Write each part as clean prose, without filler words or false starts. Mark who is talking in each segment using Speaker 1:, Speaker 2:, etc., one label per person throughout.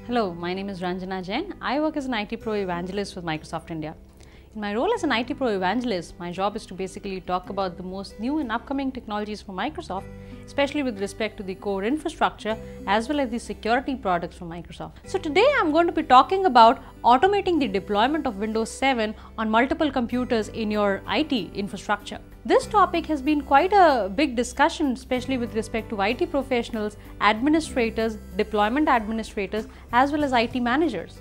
Speaker 1: Hello, my name is Ranjana Jain. I work as an IT Pro Evangelist with Microsoft India. In my role as an IT Pro Evangelist, my job is to basically talk about the most new and upcoming technologies from Microsoft, especially with respect to the core infrastructure as well as the security products from Microsoft. So today I'm going to be talking about automating the deployment of Windows 7 on multiple computers in your IT infrastructure. This topic has been quite a big discussion, especially with respect to IT professionals, administrators, deployment administrators, as well as IT managers.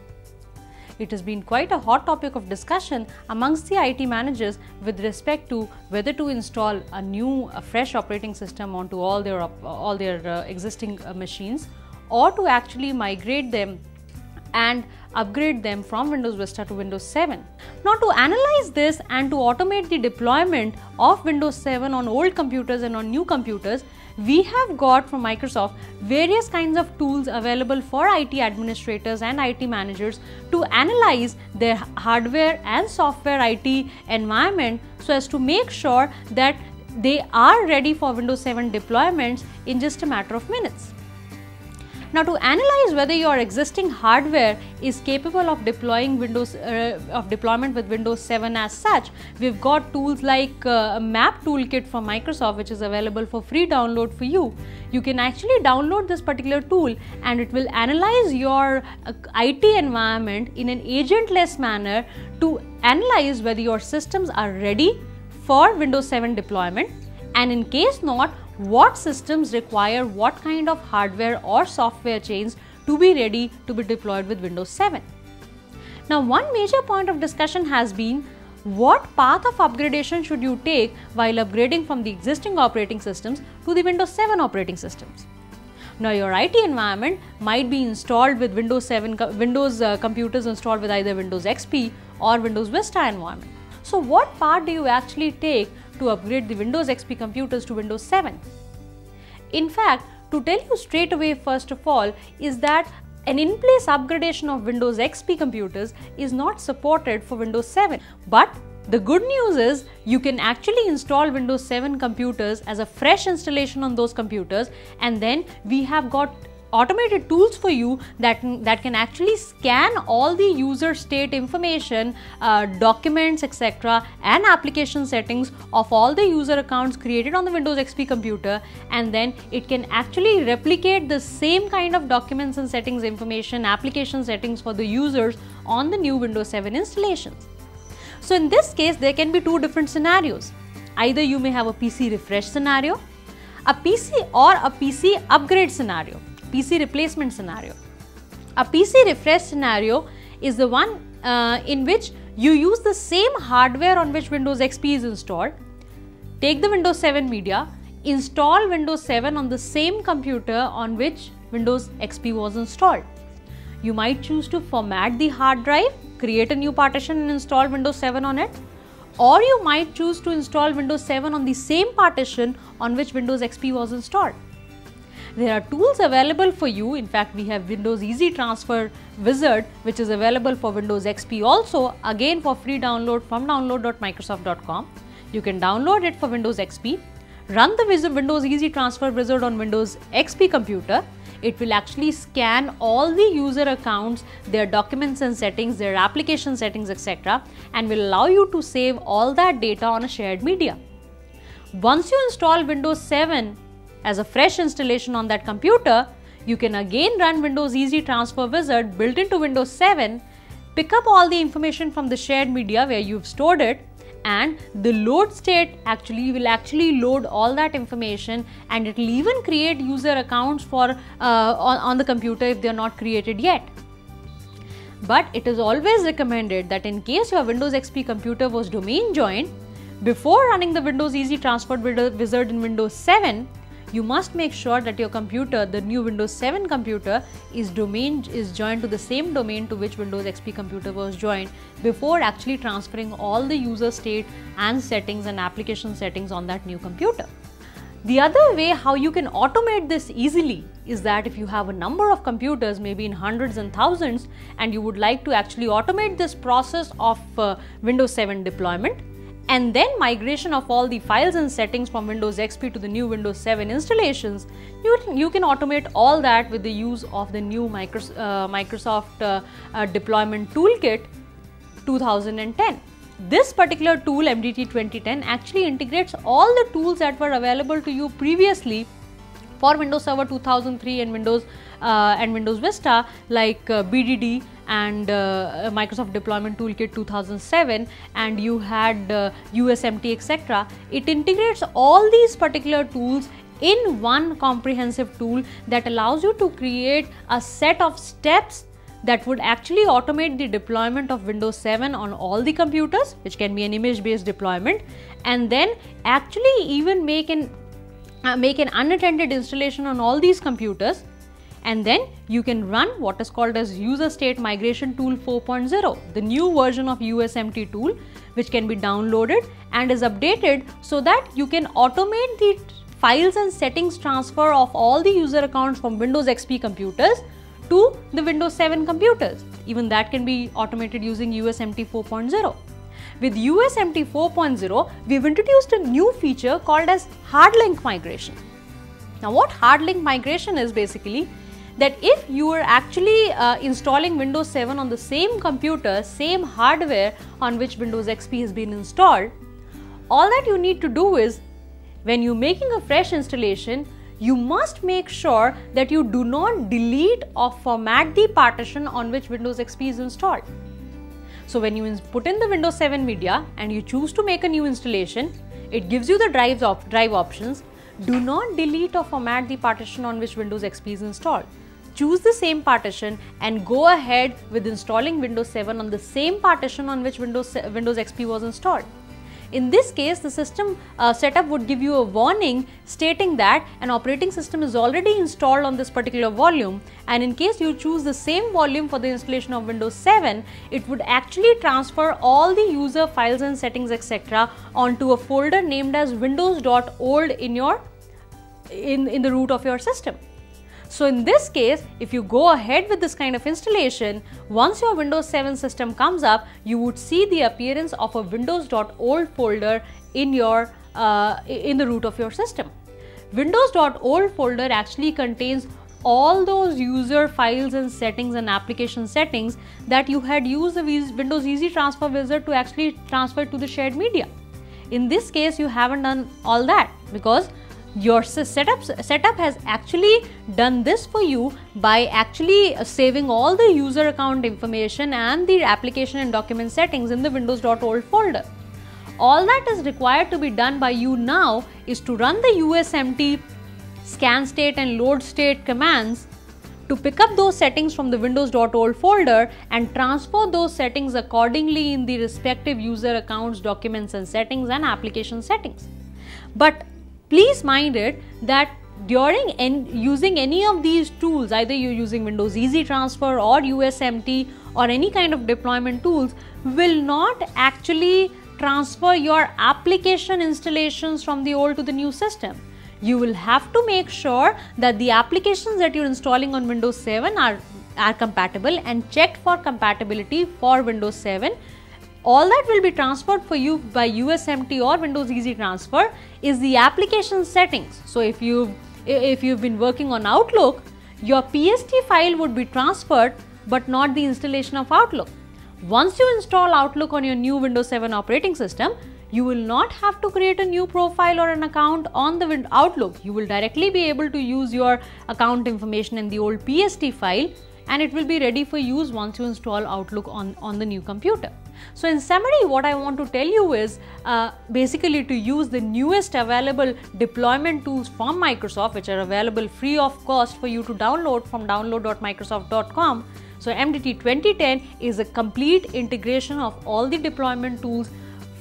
Speaker 1: It has been quite a hot topic of discussion amongst the IT managers with respect to whether to install a fresh operating system onto all their existing machines, or to actually migrate them and upgrade them from Windows Vista to Windows 7. Now, to analyze this and to automate the deployment of Windows 7 on old computers and on new computers, we have got from Microsoft various kinds of tools available for IT administrators and IT managers to analyze their hardware and software IT environment so as to make sure that they are ready for Windows 7 deployments in just a matter of minutes. Now, to analyze whether your existing hardware is capable of deployment with Windows 7 as such, we've got tools like Map Toolkit from Microsoft, which is available for free download for you. You can actually download this particular tool and it will analyze your IT environment in an agentless manner to analyze whether your systems are ready for Windows 7 deployment, and in case not, what systems require what kind of hardware or software change to be ready to be deployed with Windows 7. Now, one major point of discussion has been what path of upgradation should you take while upgrading from the existing operating systems to the Windows 7 operating systems. Now, your IT environment might be installed with Windows computers installed with either Windows XP or Windows Vista environment. So, what path do you actually take to upgrade the Windows XP computers to Windows 7? In fact, to tell you straight away, first of all, is that an in-place upgradation of Windows XP computers is not supported for Windows 7. But the good news is you can actually install Windows 7 computers as a fresh installation on those computers, and then we have got automated tools for you that can actually scan all the user state information, documents, etc., and application settings of all the user accounts created on the Windows XP computer, and then it can actually replicate the same kind of documents and settings information, application settings for the users on the new Windows 7 installations. So in this case, there can be two different scenarios. Either you may have a PC refresh scenario, a PC or a PC upgrade scenario, PC replacement scenario. A PC refresh scenario is the one in which you use the same hardware on which Windows XP is installed, take the Windows 7 media, install Windows 7 on the same computer on which Windows XP was installed. You might choose to format the hard drive, create a new partition and install Windows 7 on it, or you might choose to install Windows 7 on the same partition on which Windows XP was installed. There are tools available for you. In fact, we have Windows Easy Transfer Wizard, which is available for Windows XP also, again for free download from download.microsoft.com. You can download it for Windows XP, run the Windows Easy Transfer Wizard on Windows XP computer. It will actually scan all the user accounts, their documents and settings, their application settings, etc., and will allow you to save all that data on a shared media. Once you install Windows 7 as a fresh installation on that computer, you can again run Windows Easy Transfer Wizard built into Windows 7, pick up all the information from the shared media where you've stored it, and the load state will actually load all that information, and it will even create user accounts for on the computer if they are not created yet. But it is always recommended that in case your Windows XP computer was domain joined, before running the Windows Easy Transfer Wizard in Windows 7, you must make sure that your computer, the new Windows 7 computer, is joined to the same domain to which Windows XP computer was joined before actually transferring all the user state and settings and application settings on that new computer. The other way how you can automate this easily is that if you have a number of computers, maybe in hundreds and thousands, and you would like to actually automate this process of Windows 7 deployment, and then migration of all the files and settings from Windows XP to the new Windows 7 installations, you can automate all that with the use of the new Microsoft Deployment Toolkit 2010. This particular tool, MDT 2010, actually integrates all the tools that were available to you previously for Windows Server 2003 and Windows Vista, like BDD and Microsoft Deployment Toolkit 2007, and you had USMT, etc. It integrates all these particular tools in one comprehensive tool that allows you to create a set of steps that would actually automate the deployment of Windows 7 on all the computers, which can be an image-based deployment, and then actually even make an unattended installation on all these computers, and then you can run what is called as User State Migration Tool 4.0, the new version of USMT tool, which can be downloaded and is updated so that you can automate the files and settings transfer of all the user accounts from Windows XP computers to the Windows 7 computers. Even that can be automated using USMT 4.0. With USMT 4.0, we've introduced a new feature called as hard link migration. Now, what hard link migration is basically that if you are actually installing Windows 7 on the same computer, same hardware on which Windows XP has been installed, all that you need to do is, when you're making a fresh installation, you must make sure that you do not delete or format the partition on which Windows XP is installed. So when you put in the Windows 7 media and you choose to make a new installation, it gives you the drive options. Do not delete or format the partition on which Windows XP is installed. Choose the same partition and go ahead with installing Windows 7 on the same partition on which Windows XP was installed. In this case, the system setup would give you a warning stating that an operating system is already installed on this particular volume, and in case you choose the same volume for the installation of Windows 7, it would actually transfer all the user files and settings, etc. onto a folder named as windows.old in the root of your system. So in this case, if you go ahead with this kind of installation, once your Windows 7 system comes up, you would see the appearance of a windows.old folder in the root of your system. Windows.old folder actually contains all those user files and settings and application settings that you had used the Windows Easy Transfer Wizard to actually transfer to the shared media. In this case, you haven't done all that because your setup has actually done this for you by actually saving all the user account information and the application and document settings in the windows.old folder. All that is required to be done by you now is to run the USMT scan state and load state commands to pick up those settings from the windows.old folder and transfer those settings accordingly in the respective user accounts, documents and settings and application settings. But please mind it that during using any of these tools, either you're using Windows Easy Transfer or USMT or any kind of deployment tools, will not actually transfer your application installations from the old to the new system. You will have to make sure that the applications that you're installing on Windows 7 are compatible and checked for compatibility for Windows 7. All that will be transferred for you by USMT or Windows Easy Transfer is the application settings. So if you've been working on Outlook, your PST file would be transferred but not the installation of Outlook. Once you install Outlook on your new Windows 7 operating system, you will not have to create a new profile or an account on the Outlook. You will directly be able to use your account information in the old PST file, and it will be ready for use once you install Outlook on the new computer. So in summary, what I want to tell you is basically to use the newest available deployment tools from Microsoft, which are available free of cost for you to download from download.microsoft.com. So MDT 2010 is a complete integration of all the deployment tools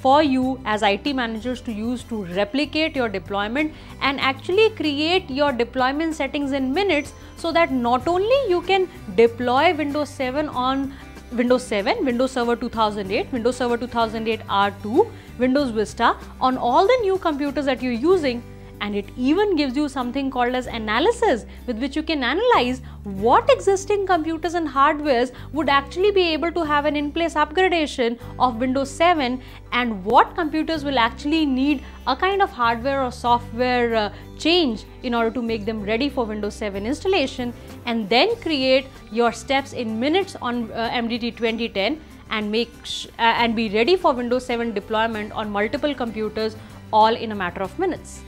Speaker 1: for you as IT managers to use to replicate your deployment and actually create your deployment settings in minutes, so that not only you can deploy Windows 7 on Windows 7, Windows Server 2008, Windows Server 2008 R2, Windows Vista on all the new computers that you're using, and it even gives you something called as analysis, with which you can analyze what existing computers and hardwares would actually be able to have an in-place upgradation of Windows 7 and what computers will actually need a kind of hardware or software change in order to make them ready for Windows 7 installation, and then create your steps in minutes on MDT 2010 and be ready for Windows 7 deployment on multiple computers, all in a matter of minutes.